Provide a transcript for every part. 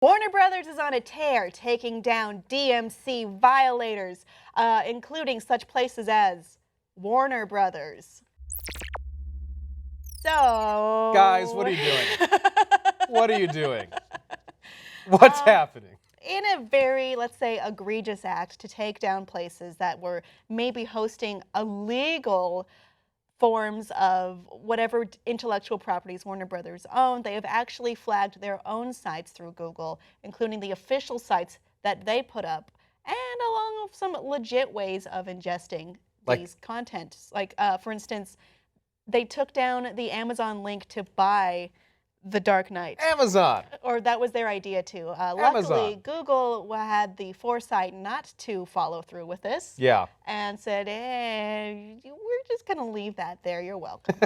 Warner Brothers is on a tear, taking down DMC violators, including such places as Warner Brothers. So... Guys, what are you doing? What are you doing? What's happening? In a very, let's say, egregious act to take down places that were maybe hosting illegal forms of whatever intellectual properties Warner Brothers owned, they have actually flagged their own sites through Google, including the official sites that they put up, and along with some legit ways of ingesting these content. Like, for instance, they took down the Amazon link to buy The Dark Knight. Amazon. Or that was their idea too. Luckily, Google had the foresight not to follow through with this. Yeah. And said, we're just going to leave that there. You're welcome.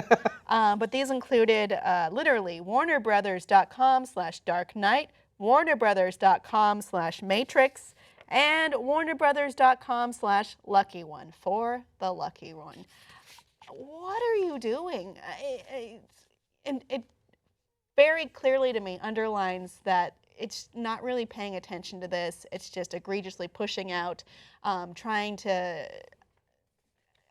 But these included literally warnerbrothers.com/Dark Knight, warnerbrothers.com/Matrix, and warnerbrothers.com/Lucky One for the lucky one. What are you doing? It very clearly to me underlines that it's not really paying attention to this. It's just egregiously pushing out, trying to...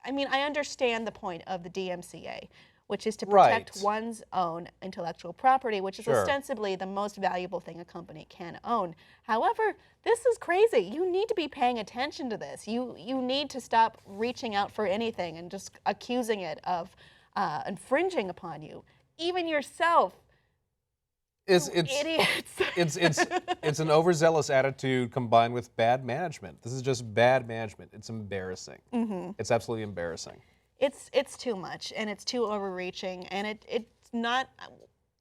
I mean, I understand the point of the DMCA, which is to protect one's own intellectual property, which is ostensibly the most valuable thing a company can own. However, this is crazy. You need to be paying attention to this. You need to stop reaching out for anything and just accusing it of infringing upon you. Even yourself. Idiots. It's an overzealous attitude combined with bad management. This is just bad management. It's embarrassing. Mm-hmm. It's absolutely embarrassing. It's too much, and it's too overreaching, and it's not.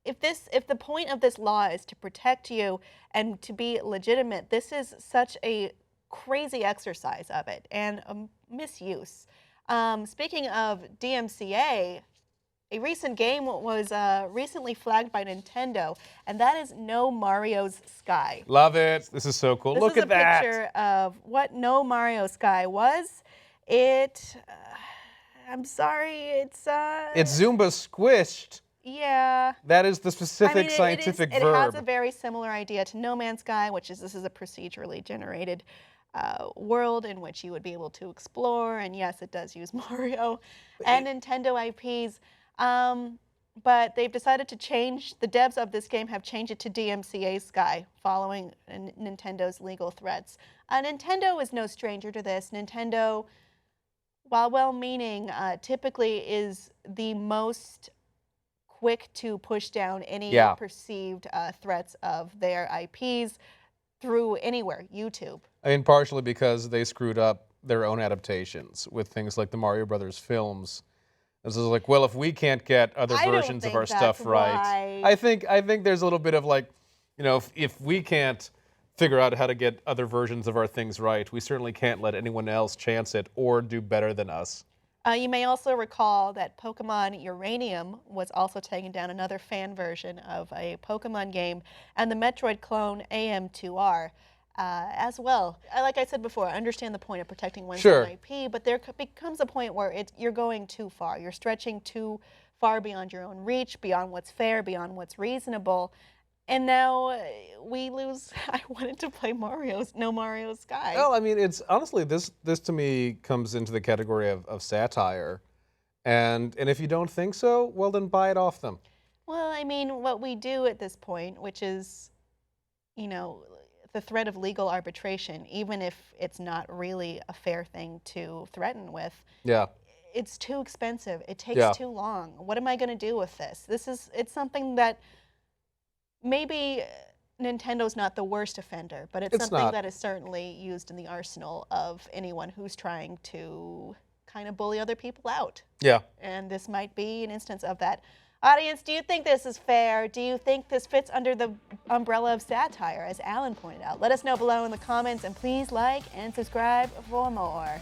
If the point of this law is to protect you and to be legitimate, this is such a crazy exercise of it and a misuse. Speaking of DMCA. A recent game was recently flagged by Nintendo, and that is No Mario's Sky. Love it. This is so cool. Look at that. This is a picture of what No Mario Sky was. I'm sorry, it's Zumba squished. Yeah. That is the specific scientific verb. It has a very similar idea to No Man's Sky, this is a procedurally generated world in which you would be able to explore, and yes, it does use Mario and Nintendo IPs. But they've decided to change, the devs of this game have changed it to DMCA Sky following Nintendo's legal threats. Nintendo is no stranger to this. Nintendo, while well-meaning, typically is the most quick to push down any perceived threats of their IPs through anywhere, YouTube. I mean, partially because they screwed up their own adaptations with things like the Mario Brothers films. This is like, well, if we can't get other versions of our stuff right, I think there's a little bit of like, if we can't figure out how to get other versions of our things right, we certainly can't let anyone else chance it or do better than us. You may also recall that Pokemon Uranium was also taking down another fan version of a Pokemon game, and the Metroid clone AM2R. As well. Like I said before, I understand the point of protecting one's own IP, but there becomes a point where you're going too far. You're stretching too far beyond your own reach, beyond what's fair, beyond what's reasonable. And now we lose. I wanted to play No Mario Sky. Well, I mean, it's honestly, this to me comes into the category of satire. And if you don't think so, well, then buy it off them. Well, I mean, what we do at this point, which is, the threat of legal arbitration, even if it's not really a fair thing to threaten with. Yeah. It's too expensive. It takes too long. What am I going to do with this? It's something that maybe Nintendo's not the worst offender, but it's something that is certainly used in the arsenal of anyone who's trying to kind of bully other people out. Yeah. And this might be an instance of that. Audience, do you think this is fair? Do you think this fits under the umbrella of satire, as Alan pointed out? Let us know below in the comments, and please like and subscribe for more.